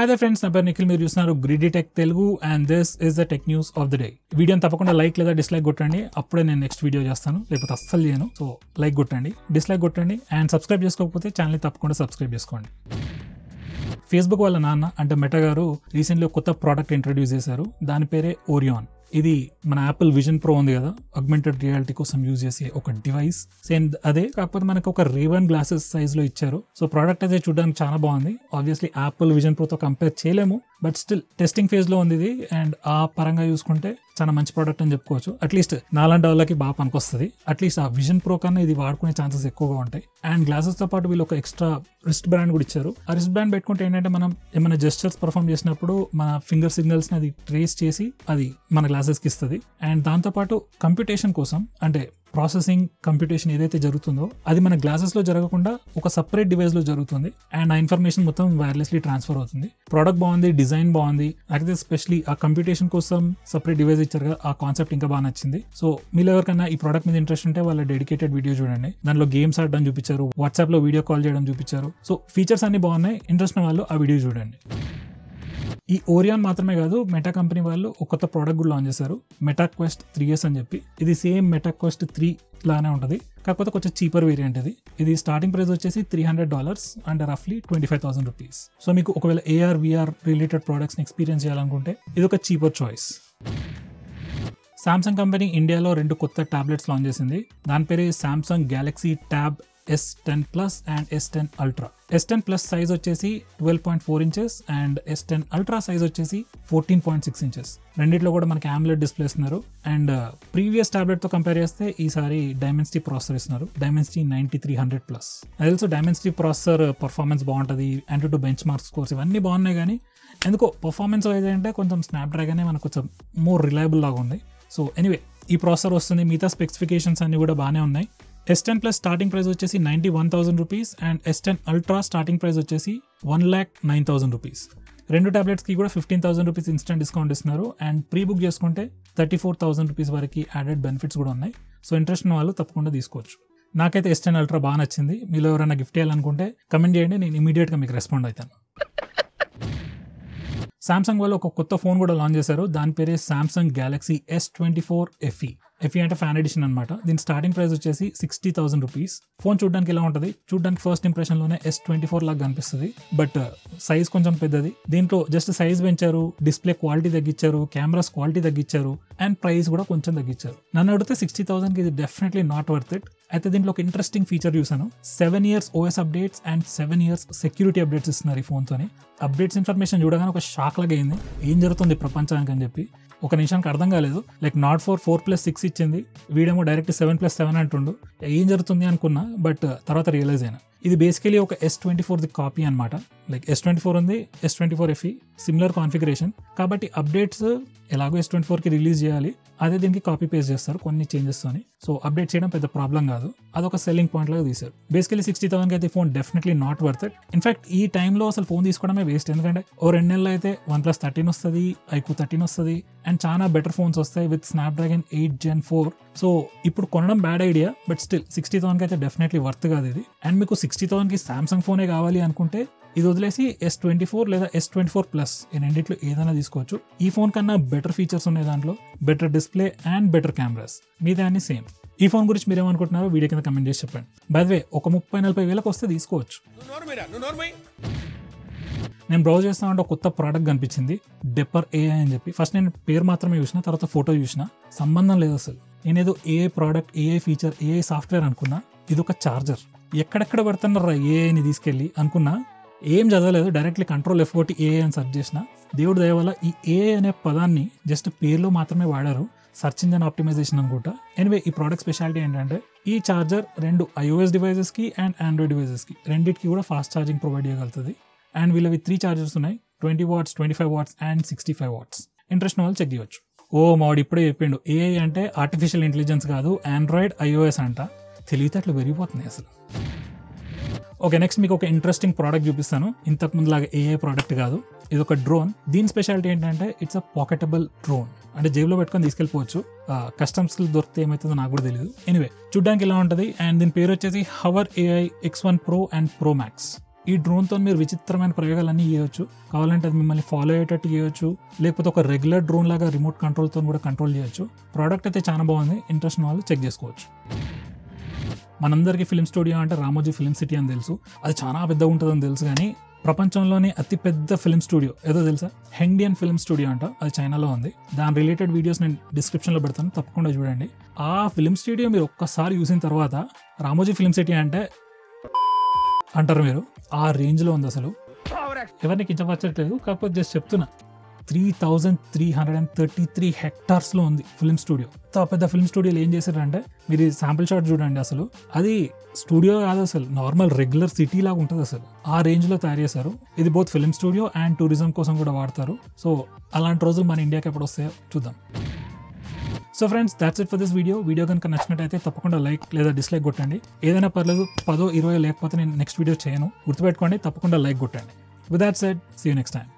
Hi the friends, నా పేరు నిఖిల్. మీరు చూస్తున్నారు గ్రిడీ tech Telugu and this is the tech news of the day. వీడియోని తప్పకుండా లైక్ లేదా డిస్లైక్ కొట్టండి, అప్పుడే నేను నెక్స్ట్ వీడియో చేస్తాను, లేకపోతే అస్సలు చేయను. సో లైక్ కొట్టండి, డిస్లైక్ కొట్టండి అండ్ సబ్స్క్రైబ్ చేసుకోకపోతే ఛానల్ని తప్పకుండా సబ్స్క్రైబ్ చేసుకోండి. ఫేస్బుక్ వాళ్ళ నాన్న అంటే మెటా గారు రీసెంట్లీ కొత్త ప్రోడక్ట్ ఇంట్రడ్యూస్ చేశారు. దాని పేరే ఓరియాన్. ఇది మన యాపిల్ విజన్ ప్రో ఉంది కదా, ఆగ్మెంటెడ్ రియాలిటీ కోసం యూజ్ చేసే ఒక డివైస్. సేమ్ అదే, కాకపోతే మనకు ఒక రేవన్ గ్లాసెస్ సైజ్ లో ఇచ్చారు. సో ప్రోడక్ట్ అయితే చూడడానికి చాలా బాగుంది. ఆబ్వియస్లీ యాపిల్ విజన్ ప్రోతో కంపేర్ చేయలేము, బట్ స్టిల్ టెస్టింగ్ ఫేజ్ లో ఉంది ఇది. అండ్ ఆ పరంగా చూసుకుంటే చాలా మంచి ప్రోడక్ట్ అని చెప్పుకోవచ్చు. అట్లీస్ట్ నాలాంటి వాళ్ళకి బాగా పనికొస్తుంది. అట్లీస్ట్ ఆ విజన్ ప్రో కన్నా ఇది వాడుకునే ఛాన్సెస్ ఎక్కువగా ఉంటాయి. అండ్ గ్లాసెస్ తో పాటు వీళ్ళు ఒక ఎక్స్ట్రా రిస్ట్ బ్యాండ్ కూడా ఇచ్చారు. ఆ రిస్ట్ బ్యాండ్ పెట్టుకుంటే ఏంటంటే మనం ఏమైనా జెస్చర్స్ పర్ఫామ్ చేసినప్పుడు మన ఫింగర్ సిగ్నల్స్ ని అది ట్రేస్ చేసి అది మన గ్లాసెస్ కి ఇస్తుంది. అండ్ దాంతోపాటు కంప్యూటేషన్ కోసం, అంటే ప్రాసెసింగ్ కంప్యూటేషన్ ఏదైతే జరుగుతుందో అది మన గ్లాసెస్ లో జరగకుండా ఒక సపరేట్ డివైస్ లో జరుగుతుంది. అండ్ ఆ ఇన్ఫర్మేషన్ మొత్తం వైర్లెస్లీ ట్రాన్స్ఫర్ అవుతుంది. ప్రోడక్ట్ బాగుంది, డిజైన్ బాగుంది. అయితే స్పెషలీ ఆ కంప్యూటేషన్ కోసం సపరేట్ డివైస్ ఇచ్చారు కదా, ఆ కాన్సెప్ట్ ఇంకా బాగా నచ్చింది. సో మీరు ఎవరికైనా ఈ ప్రోడక్ట్ మీద ఇంట్రెస్ట్ ఉంటే వాళ్ళ డెడికేటెడ్ వీడియో చూడండి. దానిలో గేమ్స్ ఆడడం చూపించారు, వాట్సాప్ లో వీడియో కాల్ చేయడం చూపించారు. సో ఫీచర్స్ అన్ని బాగున్నాయి. ఇంట్రెస్ట్ ఉన్న వాళ్ళు ఆ వీడియో చూడండి. ఈ ఓరియాన్ మాత్రమే కాదు, మెటా కంపెనీ వాళ్ళు ఒక కొత్త ప్రోడక్ట్ కూడా లాంచ్ చేశారు, మెటా క్వెస్ట్ 3S అని చెప్పి. ఇది సేమ్ మెటా క్వెస్ట్ 3 లానే ఉంటుంది, కాకపోతే కొంచెం చీపర్ వేరియంట్. ఇది స్టార్టింగ్ ప్రైస్ వచ్చేసి $300 అండ్ రఫ్లీ 25,000 రూపీస్. సో మీకు ఒకవేళ AR VR రిలేటెడ్ ప్రోడక్ట్స్ ని ఎక్స్పీరియన్స్ చేయాలనుకుంటే ఇది ఒక చీపర్ చాయిస్. సామ్సంగ్ కంపెనీ ఇండియాలో 2 కొత్త టాబ్లెట్స్ లాంచ్ చేసింది. దాని పేరే Samsung Galaxy tab S10 Plus and S10 Ultra. S10 Plus size వచ్చేసి 12.4 inches and S10 Ultra size వచ్చేసి 14.6 inches. రెండిట్లో కూడా మనకి AMOLED డిస్ప్లే ఇస్తున్నారు. అండ్ ప్రీవియస్ టాబ్లెట్ తో కంపేర్ చేస్తే ఈసారి డైమెన్సిటీ ప్రాసెసర్ ఇస్తున్నారు, డైమెన్సిటీ 9300+. అది తెలుసు, డైమెన్సిటీ ప్రాసెసర్ పర్ఫార్మెన్స్ బాగుంటుంది, AnTuTu బెంచ్ మార్క్ స్కోర్స్ ఇవన్నీ బాగున్నాయి. కానీ ఎందుకో పర్ఫార్మెన్స్ ఏదంటే కొంచెం స్నాప్డ్రాగన్ మనకు కొంచెం మోర్ రిలయబుల్ లాగా ఉంది. సో ఎనీవే, ఈ ప్రాసెసర్ వస్తుంది. మిగతా స్పెసిఫికేషన్స్ అన్ని కూడా బాగానే ఉన్నాయి. S10 Plus స్టార్టింగ్ ప్రైస్ వచ్చేసి 91,000 rupees and S10 Ultra starting price వచ్చేసి 1,09,000 రూపీస్. 2 టాబ్లెట్స్కి కూడా 15,000 రూపీస్ ఇన్స్టెంట్ డిస్కౌంట్ ఇస్తున్నారు. అండ్ ప్రీ బుక్ చేసుకుంటే 34,000 రూపీస్ వరకు యాడెడ్ బెనిఫిట్స్ కూడా ఉన్నాయి. సో ఇంట్రెస్ట్ ఉన్న వాళ్ళు తప్పకుండా తీసుకోవచ్చు. నాకైతే S10 Ultra బాగా నచ్చింది. మీలో ఎవరైనా గిఫ్ట్ చేయాలనుకుంటే కమెంట్ చేయండి, నేను ఇమీడియట్గా మీకు రెస్పాండ్ అవుతాను. సామ్సంగ్ వాళ్ళు ఒక కొత్త ఫోన్ కూడా లాంచ్ చేశారు. దాని పేరే Samsung Galaxy S24 FE. FE అంటే ఫ్యాన్ ఎడిషన్ అనమాట. దీని స్టార్టింగ్ ప్రైస్ వచ్చేసి 60,000 రూపీస్. ఫోన్ చూడడానికి ఎలా ఉంటుంది, చూడడానికి ఫస్ట్ ఇంప్రెషన్ లోనే S24 లాగా కనిపిస్తుంది, బట్ సైజ్ కొంచెం పెద్దది. దీంట్లో జస్ట్ సైజ్ పెంచారు, డిస్ప్లే క్వాలిటీ తగ్గించారు, కెమెరాస్ క్వాలిటీ తగ్గించారు అండ్ ప్రైస్ కూడా కొంచెం తగ్గించారు. నన్ను అడిగితే 60,000కి ఇది డెఫినెట్లీ నాట్ వర్త్ ఇట్. అయితే దీంట్లో ఒక ఇంట్రెస్టింగ్ ఫీచర్ చూసాను, 7 years OS updates and 7 years security updates ఇస్తున్నారు ఈ ఫోన్తోని. అప్డేట్స్ ఇన్ఫర్మేషన్ చూడగానే ఒక షాక్ లాగా అయింది, ఏం జరుగుతుంది ప్రపంచానికి అని చెప్పి. ఒక నిమిషానికి అర్థం కాలేదు. లైక్ నాట్ 4+6 ఇచ్చింది, వీడేమో డైరెక్ట్ 7+7 అంటుండు. ఏం జరుగుతుంది అనుకున్నా, బట్ తర్వాత రియలైజ్ అయినా ఇది బేసికలీ ఒక S24 కాపీ అనమాట. లైక్ S24 ఉంది, S24 FE సిమిలర్ కాన్ఫిగరేషన్. కాబట్టి అప్డేట్స్ ఎలాగో S24కి రిలీజ్ చేయాలి, అదే దీనికి కాపీ పేస్ట్ చేస్తారు కొన్ని చేంజెస్ తోని. సో అప్డేట్ చేయడం పెద్ద ప్రాబ్లం కాదు, అదొక సెల్లింగ్ పాయింట్ లాగా తీశారు. బేసికలీ 60,000కి అయితే phone definitely not worth it. In fact ఈ టైంలో అసలు ఫోన్ తీసుకోవడమే వేస్ట్. ఎందుకంటే 2 నెలలు అయితే OnePlus 13 వస్తుంది, iQOO 13 వస్తుంది అండ్ చాలా బెటర్ ఫోన్స్ వస్తాయి విత్ Snapdragon 8 Gen 4. సో ఇప్పుడు కొనడం బ్యాడ్ ఐడియా, బట్ స్టిల్ 60,000కి అయితే డెఫినెట్లీ వర్త్ కాదు ఇది. అండ్ మీకు 60,000కి సామ్సంగ్ ఫోనే కావాలి అనుకుంటే ఇది వదిలేసి S24 లేదా S24 Plus ఈ రెండిట్లో ఏదైనా తీసుకోవచ్చు. ఈ ఫోన్ కన్నా బెటర్ ఫీచర్స్ ఉన్నాయి దాంట్లో, better display and better cameras. మీదే అన్ని సేమ్. ఈ ఫోన్ గురించి మీరు ఏమనుకుంటున్నారో వీడియో కింద కమెంట్ చేసి చెప్పండి. బై ద వే, ఒక 30-40 వేలకు వస్తే తీసుకోవచ్చు. నేను బ్రౌజ్ చేస్తా ఉంటే ఒక కొత్త ప్రోడక్ట్ కనిపించింది, డెప్పర్ AI అని చెప్పి. ఫస్ట్ నేను పేరు మాత్రమే చూసిన, తర్వాత ఫోటో చూసిన, సంబంధం లేదు అసలు. నేనేదో AI product, AI feature, AI software అనుకున్నా. ఇది ఒక చార్జర్. ఎక్కడెక్కడ పెడుతున్నారా AIని తీసుకెళ్ళి అనుకున్నా. ఏం చదవలేదు, డైరెక్ట్లీ Ctrl F కొట్టి AI అని సెర్చ్ చేసిన. దేవుడు దయ వల్ల ఈ AI అనే పదాన్ని జస్ట్ పేరులో మాత్రమే వాడారు, సర్చ్ ఇంజన్ ఆప్టిమైజేషన్ అనుకుంటా. ఎనివే, ఈ ప్రోడక్ట్ స్పెషాలిటీ ఏంటంటే ఈ చార్జర్ 2 iOS డివైజెస్కి అండ్ ఆండ్రాయిడ్ డివైజెస్కి రెండింటికి కూడా ఫాస్ట్ ఛార్జింగ్ ప్రొవైడ్ చేయగలుగుతుంది. అండ్ వీళ్ళవి 3 చార్జర్స్ ఉన్నాయి, 20 watts, 25 watts and 65 watts. Interest ఉన్న వాళ్ళు చెక్ చేయవచ్చు. మావాడు ఇప్పుడే చెప్పిండు, AI అంటే ఆర్టిఫిషియల్ ఇంటెలిజెన్స్ కాదు, ఆండ్రాయిడ్ iOS అంట. తెలివితేటలు పెరిగిపోతున్నాయి అసలు. ఓకే, నెక్స్ట్ మీకు ఒక ఇంట్రెస్టింగ్ ప్రోడక్ట్ చూపిస్తాను. ఇంతకు ముందు లాగా AI ప్రోడక్ట్ కాదు, ఇది ఒక డ్రోన్. దీని స్పెషాలిటీ ఏంటంటే ఇట్స్ అ పాకెటబుల్ డ్రోన్. అంటే జేబులో పెట్టుకొని తీసుకెళ్ళిపోవచ్చు. కస్టమ్స్ దొరికితే ఏమవుతుందో నాకు కూడా తెలియదు. ఎనీవే, చూడ్డానికి ఇలా ఉంటుంది. అండ్ దీని పేరు వచ్చేసి Hover AI X1 Pro and Pro Max. ఈ డ్రోన్తో మీరు విచిత్రమైన ప్రయోగాలన్నీ చేయొచ్చు. కావాలంటే అది మిమ్మల్ని ఫాలో అయ్యేటట్టు చేయొచ్చు, లేకపోతే ఒక రెగ్యులర్ డ్రోన్ లాగా రిమోట్ కంట్రోల్తో కూడా కంట్రోల్ చేయొచ్చు. ప్రోడక్ట్ అయితే చాలా బాగుంది, ఇంట్రెస్ట్ ఉన్న వాళ్ళు చెక్ చేసుకోవచ్చు. మనందరికీ ఫిల్మ్ స్టూడియో అంటే రామోజీ ఫిల్మ్ సిటీ అని తెలుసు, అది చాలా పెద్దగా ఉంటుందని తెలుసు. కానీ ప్రపంచంలోనే అతిపెద్ద ఫిల్మ్ స్టూడియో ఏదో తెలుసా? హెంగ్డియన్ ఫిల్మ్ స్టూడియో అంట, అది చైనాలో ఉంది. దాని రిలేటెడ్ వీడియోస్ నేను డిస్క్రిప్షన్లో పెడతాను, తప్పకుండా చూడండి. ఆ ఫిల్మ్ స్టూడియో మీరు ఒక్కసారి చూసిన తర్వాత రామోజీ ఫిల్మ్ సిటీ అంటే అంటారు మీరు, ఆ రేంజ్లో ఉంది. అసలు ఎవరిని కించపరచట్లేదు, కాకపోతే జస్ట్ చెప్తున్నా. 3,333 హెక్టార్స్లో ఉంది ఫిల్మ్ స్టూడియో. పెద్ద ఫిల్మ్ స్టూడియోలో ఏం చేశారంటే, మీరు శాంపుల్ షాట్ చూడండి. అసలు అది స్టూడియో కాదు, అసలు నార్మల్ రెగ్యులర్ సిటీ లాగా ఉంటుంది. అసలు ఆ రేంజ్లో తయారు చేశారు. ఇది both film studio and tourism కోసం కూడా వాడతారు. సో అలాంటి రోజులు మన ఇండియాకి ఎప్పుడు వస్తాయో చూద్దాం. So friends, that's it for this video. Video కనుక నచ్చినట్టయితే తప్పకుండా లైక్ లేదా డిస్లైక్ కొట్టండి. ఏదైనా పర్లేదు, 10, 20 లేకపోతే నేను నెక్స్ట్ వీడియో చేయను, గుర్తుపెట్టుకోండి. తప్పకుండా లైక్ కొట్టండి. With that said, see you next time.